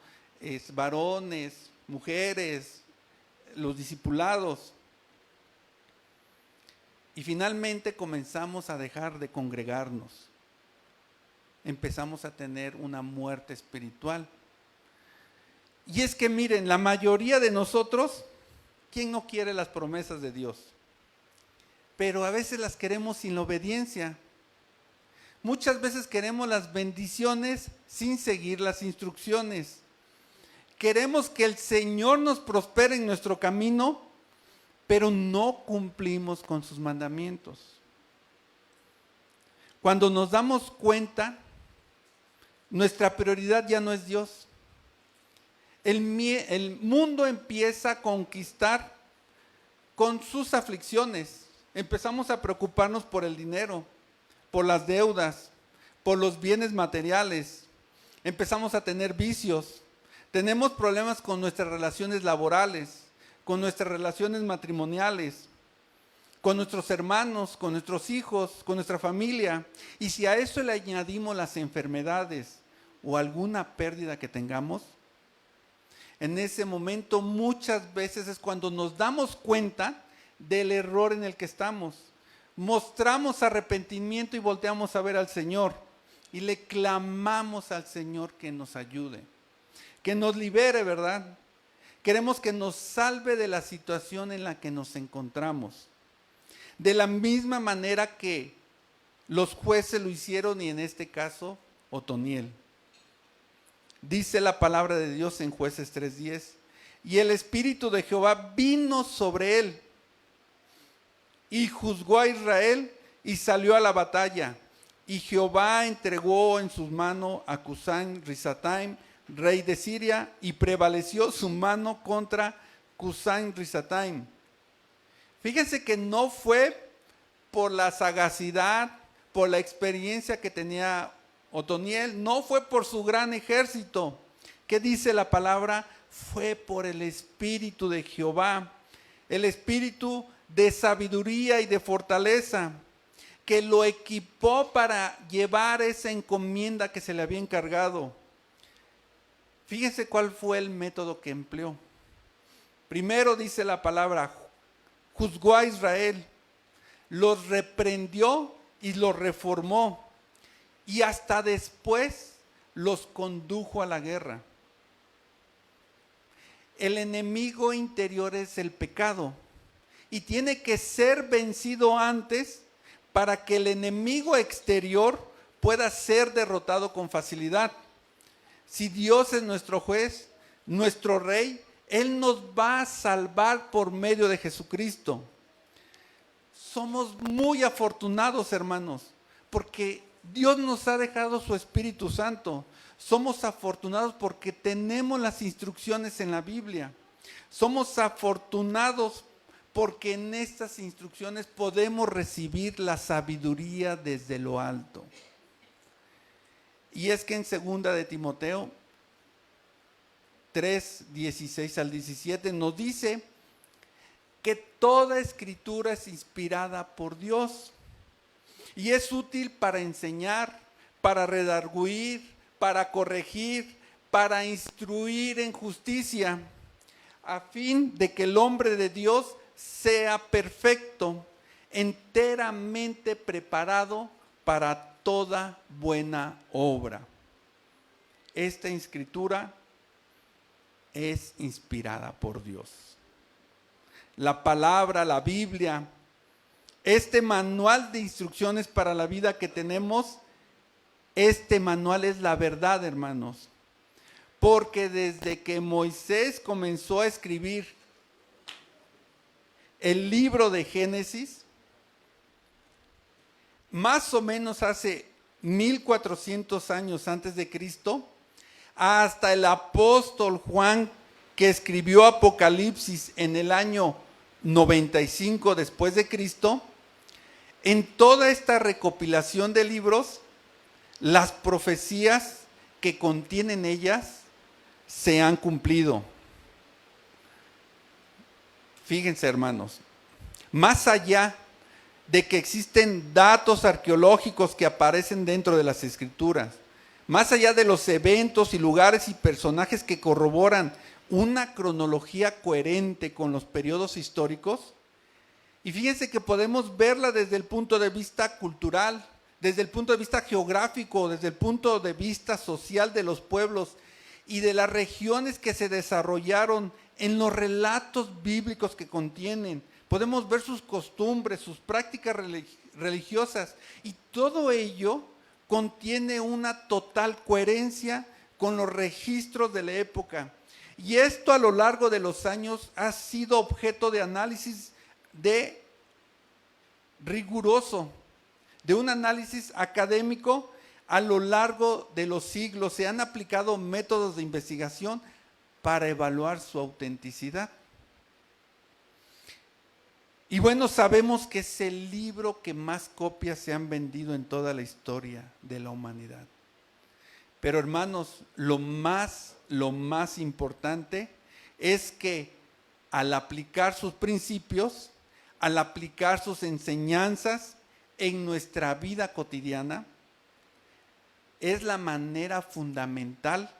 varones, mujeres, los discipulados. Y finalmente comenzamos a dejar de congregarnos. Empezamos a tener una muerte espiritual. Y es que miren, la mayoría de nosotros, ¿quién no quiere las promesas de Dios? Pero a veces las queremos sin la obediencia. Muchas veces queremos las bendiciones sin seguir las instrucciones. Queremos que el Señor nos prospere en nuestro camino, pero no cumplimos con sus mandamientos. Cuando nos damos cuenta, nuestra prioridad ya no es Dios. El mundo empieza a conquistar con sus aflicciones. Empezamos a preocuparnos por el dinero, por las deudas, por los bienes materiales. Empezamos a tener vicios. Tenemos problemas con nuestras relaciones laborales, con nuestras relaciones matrimoniales, con nuestros hermanos, con nuestros hijos, con nuestra familia. Y si a eso le añadimos las enfermedades o alguna pérdida que tengamos, en ese momento muchas veces es cuando nos damos cuenta del error en el que estamos. Mostramos arrepentimiento y volteamos a ver al Señor y le clamamos al Señor que nos ayude, que nos libere, ¿verdad? Queremos que nos salve de la situación en la que nos encontramos. De la misma manera que los jueces lo hicieron y en este caso Otoniel. Dice la palabra de Dios en Jueces 3:10, y el Espíritu de Jehová vino sobre él y juzgó a Israel y salió a la batalla. Y Jehová entregó en sus manos a Cusán Risataim, rey de Siria, y prevaleció su mano contra Cusán Risataim. Fíjense que no fue por la sagacidad, por la experiencia que tenía Otoniel, no fue por su gran ejército. ¿Qué dice la palabra? Fue por el Espíritu de Jehová, el Espíritu de sabiduría y de fortaleza, que lo equipó para llevar esa encomienda que se le había encargado. Fíjense cuál fue el método que empleó. Primero dice la palabra, juzgó a Israel, los reprendió y los reformó, y hasta después los condujo a la guerra. El enemigo interior es el pecado y tiene que ser vencido antes para que el enemigo exterior pueda ser derrotado con facilidad. Si Dios es nuestro juez, nuestro rey, Él nos va a salvar por medio de Jesucristo. Somos muy afortunados, hermanos, porque Dios nos ha dejado su Espíritu Santo. Somos afortunados porque tenemos las instrucciones en la Biblia. Somos afortunados porque en estas instrucciones podemos recibir la sabiduría desde lo alto. Y es que en 2 de Timoteo 3:16-17 nos dice que toda escritura es inspirada por Dios y es útil para enseñar, para redarguir, para corregir, para instruir en justicia, a fin de que el hombre de Dios sea perfecto, enteramente preparado para toda buena obra. Esta escritura es inspirada por Dios. La palabra, la Biblia, este manual de instrucciones para la vida que tenemos, este manual es la verdad, hermanos. Porque desde que Moisés comenzó a escribir el libro de Génesis, más o menos hace 1400 años antes de Cristo, hasta el apóstol Juan, que escribió Apocalipsis en el año 95 después de Cristo, en toda esta recopilación de libros, las profecías que contienen ellas se han cumplido. Fíjense, hermanos, más allá de que existen datos arqueológicos que aparecen dentro de las escrituras, más allá de los eventos y lugares y personajes que corroboran una cronología coherente con los periodos históricos, y fíjense que podemos verla desde el punto de vista cultural, desde el punto de vista geográfico, desde el punto de vista social de los pueblos y de las regiones que se desarrollaron en los relatos bíblicos que contienen. Podemos ver sus costumbres, sus prácticas religiosas, y todo ello contiene una total coherencia con los registros de la época. Y esto a lo largo de los años ha sido objeto de análisis riguroso, de un análisis académico a lo largo de los siglos. Se han aplicado métodos de investigación para evaluar su autenticidad. Y bueno, sabemos que es el libro que más copias se han vendido en toda la historia de la humanidad. Pero hermanos, lo más importante es que al aplicar sus principios, al aplicar sus enseñanzas en nuestra vida cotidiana, es la manera fundamental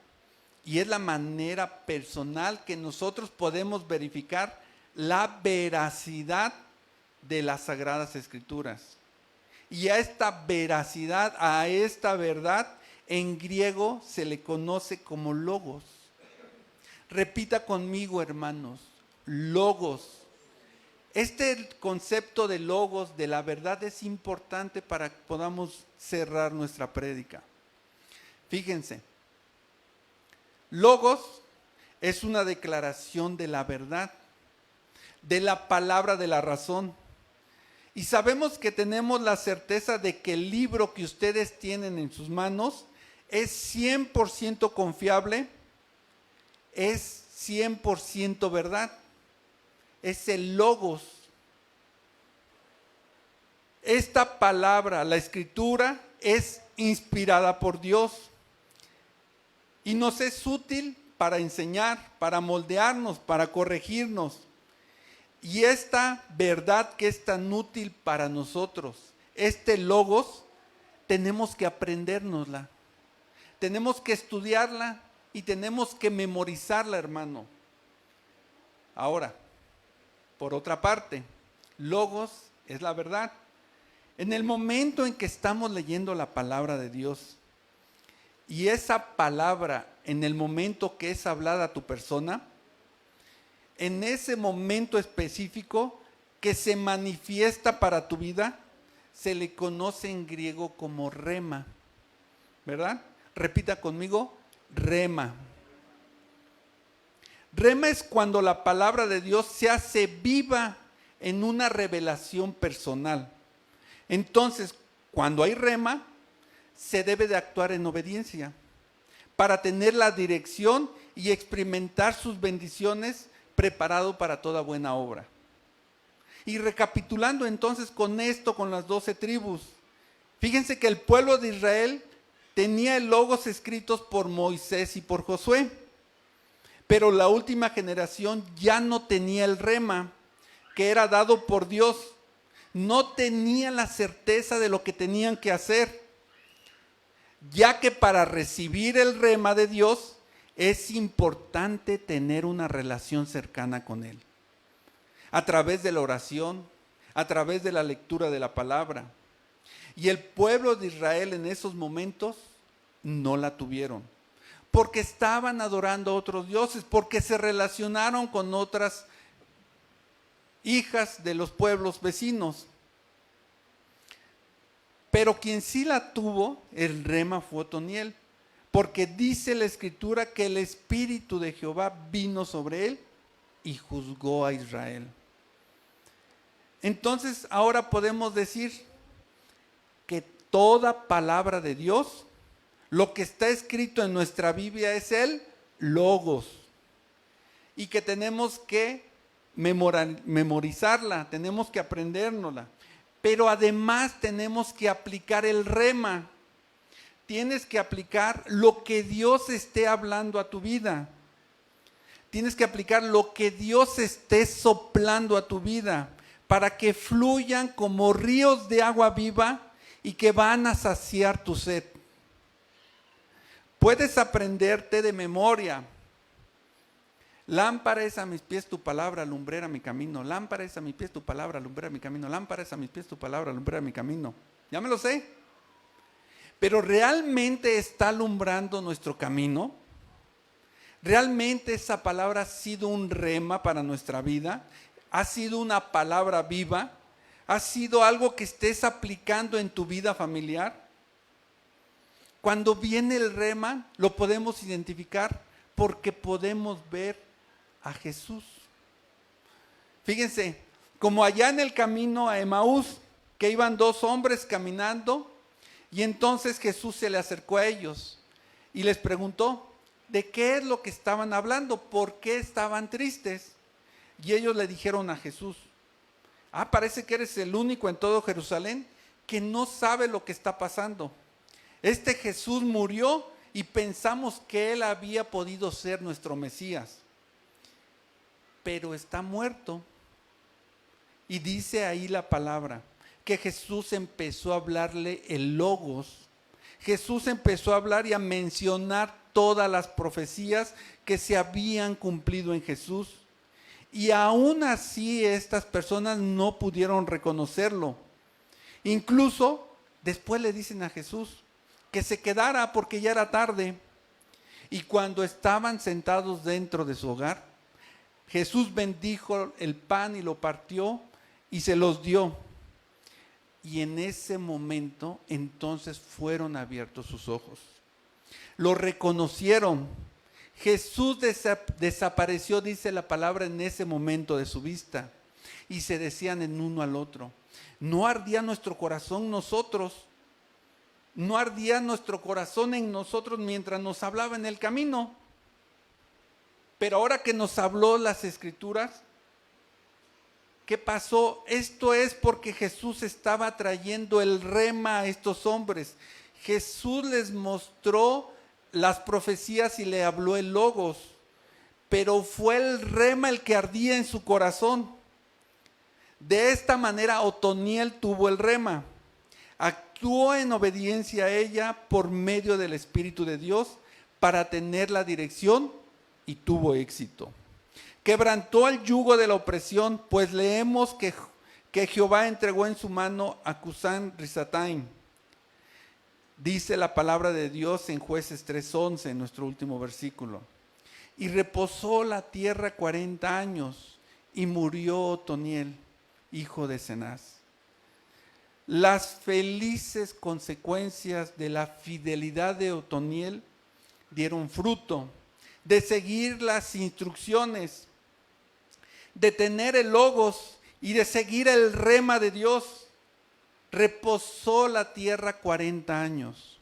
y es la manera personal que nosotros podemos verificar la veracidad de las Sagradas Escrituras. Y a esta veracidad, a esta verdad, en griego se le conoce como logos. Repita conmigo, hermanos, logos. Este concepto de logos, de la verdad, es importante para que podamos cerrar nuestra prédica. Fíjense, logos es una declaración de la verdad, de la palabra de la razón. Y sabemos que tenemos la certeza de que el libro que ustedes tienen en sus manos es 100% confiable, es 100% verdad. Es el logos. Esta palabra, la escritura, es inspirada por Dios y nos es útil para enseñar, para moldearnos, para corregirnos. Y esta verdad que es tan útil para nosotros, este logos, tenemos que aprendérnosla, tenemos que estudiarla y tenemos que memorizarla, hermano. Ahora, por otra parte, logos es la verdad. En el momento en que estamos leyendo la palabra de Dios y esa palabra, en el momento que es hablada a tu persona, en ese momento específico que se manifiesta para tu vida, se le conoce en griego como rema, ¿verdad? Repita conmigo, rema. Rema es cuando la palabra de Dios se hace viva en una revelación personal. Entonces, cuando hay rema, se debe de actuar en obediencia para tener la dirección y experimentar sus bendiciones, preparado para toda buena obra. Y recapitulando entonces con esto, con las 12 tribus, fíjense que el pueblo de Israel tenía el logos escritos por Moisés y por Josué, pero la última generación ya no tenía el rema, que era dado por Dios. No tenía la certeza de lo que tenían que hacer, ya que para recibir el rema de Dios es importante tener una relación cercana con Él, a través de la oración, a través de la lectura de la palabra. Y el pueblo de Israel en esos momentos no la tuvieron, porque estaban adorando a otros dioses, porque se relacionaron con otras hijas de los pueblos vecinos. Pero quien sí la tuvo, el rema, fue Otoniel, porque dice la escritura que el Espíritu de Jehová vino sobre él y juzgó a Israel. Entonces ahora podemos decir que toda palabra de Dios, lo que está escrito en nuestra Biblia, es el logos, y que tenemos que memorizarla, tenemos que aprendérnosla, pero además tenemos que aplicar el rema. Tienes que aplicar lo que Dios esté hablando a tu vida. Tienes que aplicar lo que Dios esté soplando a tu vida, para que fluyan como ríos de agua viva y que van a saciar tu sed. Puedes aprenderte de memoria. Lámpara es a mis pies tu palabra, lumbrera mi camino. Lámpara es a mis pies tu palabra, lumbrera mi camino. Lámpara es a mis pies tu palabra, lumbrera mi camino. Ya me lo sé. Pero ¿realmente está alumbrando nuestro camino? ¿Realmente esa palabra ha sido un rema para nuestra vida? ¿Ha sido una palabra viva? ¿Ha sido algo que estés aplicando en tu vida familiar? Cuando viene el rema, lo podemos identificar porque podemos ver a Jesús. Fíjense, como allá en el camino a Emaús, que iban dos hombres caminando, y entonces Jesús se le acercó a ellos y les preguntó de qué es lo que estaban hablando, por qué estaban tristes. Y ellos le dijeron a Jesús: parece que eres el único en todo Jerusalén que no sabe lo que está pasando. Este Jesús murió y pensamos que Él había podido ser nuestro Mesías, pero está muerto. Y dice ahí la palabra que Jesús empezó a hablarle el logos, Jesús empezó a hablar y a mencionar todas las profecías que se habían cumplido en Jesús. Y aún así estas personas no pudieron reconocerlo. Incluso después le dicen a Jesús que se quedara porque ya era tarde. Y cuando estaban sentados dentro de su hogar, Jesús bendijo el pan y lo partió y se los dio. Y en ese momento entonces fueron abiertos sus ojos. Lo reconocieron. Jesús desapareció, dice la palabra, en ese momento de su vista. Y se decían en uno al otro: ¿no ardía nuestro corazón nosotros? ¿No ardía nuestro corazón en nosotros mientras nos hablaba en el camino? Pero ahora que nos habló las Escrituras, ¿qué pasó? Esto es porque Jesús estaba trayendo el rema a estos hombres. Jesús les mostró las profecías y le habló el logos, pero fue el rema el que ardía en su corazón. De esta manera Otoniel tuvo el rema. Actuó en obediencia a ella por medio del Espíritu de Dios para tener la dirección y tuvo éxito. Quebrantó el yugo de la opresión, pues leemos que Jehová entregó en su mano a Cusán Risataim. Dice la palabra de Dios en Jueces 3:11, en nuestro último versículo. Y reposó la tierra 40 años y murió Otoniel, hijo de Cenaz. Las felices consecuencias de la fidelidad de Otoniel dieron fruto, de seguir las instrucciones, de tener el logos y de seguir el rema de Dios. Reposó la tierra 40 años.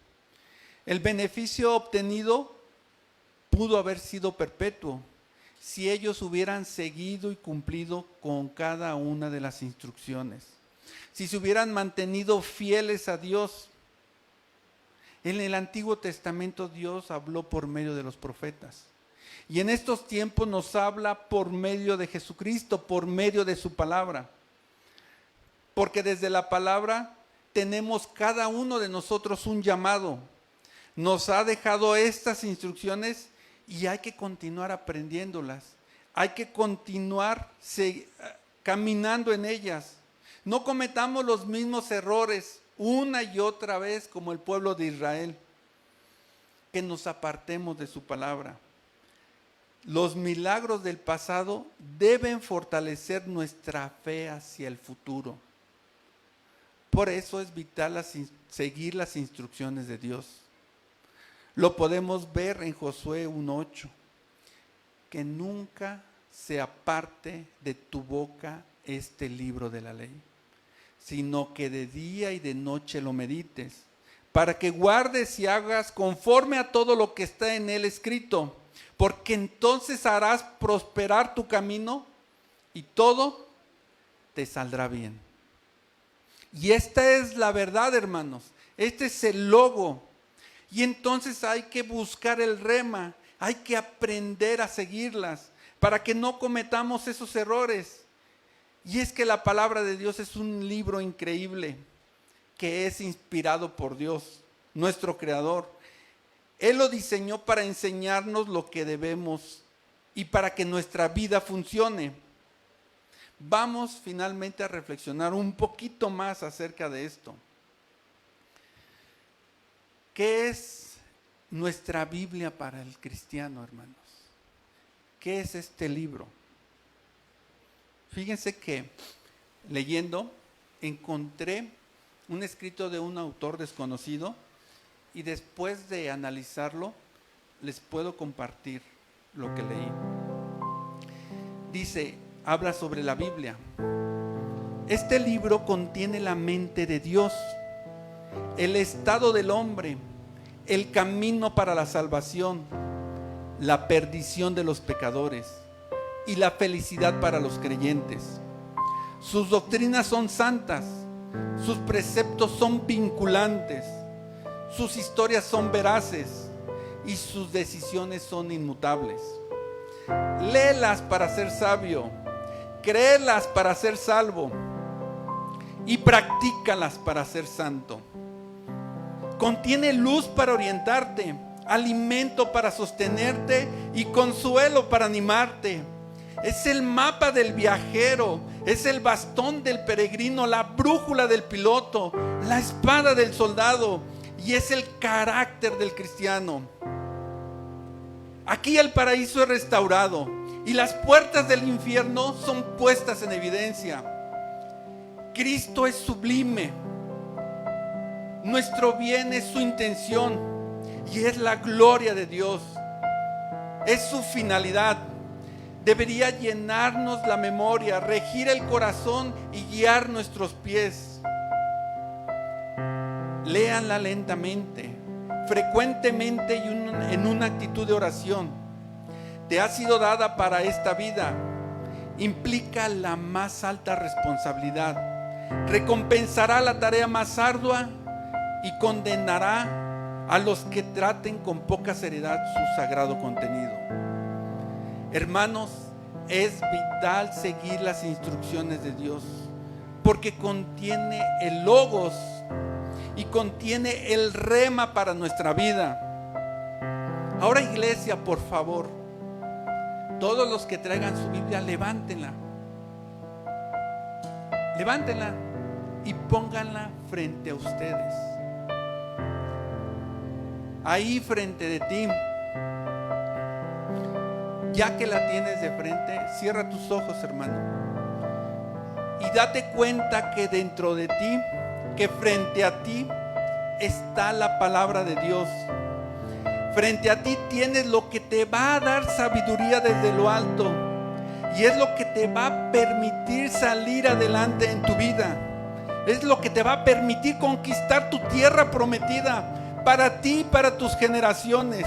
El beneficio obtenido pudo haber sido perpetuo si ellos hubieran seguido y cumplido con cada una de las instrucciones. Si se hubieran mantenido fieles a Dios. En el Antiguo Testamento Dios habló por medio de los profetas. Y en estos tiempos nos habla por medio de Jesucristo, por medio de su palabra. Porque desde la palabra tenemos cada uno de nosotros un llamado. Nos ha dejado estas instrucciones y hay que continuar aprendiéndolas. Hay que continuar caminando en ellas. No cometamos los mismos errores una y otra vez como el pueblo de Israel. Que nos apartemos de su palabra. Los milagros del pasado deben fortalecer nuestra fe hacia el futuro. Por eso es vital seguir las instrucciones de Dios. Lo podemos ver en Josué 1:8. Que nunca se aparte de tu boca este libro de la ley, sino que de día y de noche lo medites, para que guardes y hagas conforme a todo lo que está en él escrito, porque entonces harás prosperar tu camino y todo te saldrá bien. Y esta es la verdad, hermanos. Este es el logo. Y entonces hay que buscar el rema, hay que aprender a seguirlas para que no cometamos esos errores. Y es que la palabra de Dios es un libro increíble que es inspirado por Dios, nuestro Creador. Él lo diseñó para enseñarnos lo que debemos y para que nuestra vida funcione. Vamos finalmente a reflexionar un poquito más acerca de esto. ¿Qué es nuestra Biblia para el cristiano, hermanos? ¿Qué es este libro? Fíjense que leyendo encontré un escrito de un autor desconocido y después de analizarlo les puedo compartir lo que leí. Dice, habla sobre la Biblia. Este libro contiene la mente de Dios, el estado del hombre, el camino para la salvación, la perdición de los pecadores y la felicidad para los creyentes. Sus doctrinas son santas, sus preceptos son vinculantes, sus historias son veraces y sus decisiones son inmutables. Léelas para ser sabio, créelas para ser salvo y practícalas para ser santo. Contiene luz para orientarte, alimento para sostenerte y consuelo para animarte. Es el mapa del viajero, es el bastón del peregrino, la brújula del piloto, la espada del soldado y es el carácter del cristiano. Aquí el paraíso es restaurado y las puertas del infierno son puestas en evidencia. Cristo es sublime. Nuestro bien es su intención y es la gloria de Dios. Es su finalidad. Debería llenarnos la memoria, regir el corazón y guiar nuestros pies. Léanla lentamente, frecuentemente y en una actitud de oración. Te ha sido dada para esta vida. Implica la más alta responsabilidad. Recompensará la tarea más ardua y condenará a los que traten con poca seriedad su sagrado contenido. Hermanos, es vital seguir las instrucciones de Dios, porque contiene el logos y contiene el rema para nuestra vida. Ahora, iglesia, por favor, todos los que traigan su Biblia, levántenla y pónganla frente a ustedes. Ahí frente de ti. Ya que la tienes de frente, cierra tus ojos, hermano, y date cuenta que dentro de ti, que frente a ti está la palabra de Dios. Frente a ti tienes lo que te va a dar sabiduría desde lo alto y es lo que te va a permitir salir adelante en tu vida. Es lo que te va a permitir conquistar tu tierra prometida para ti y para tus generaciones.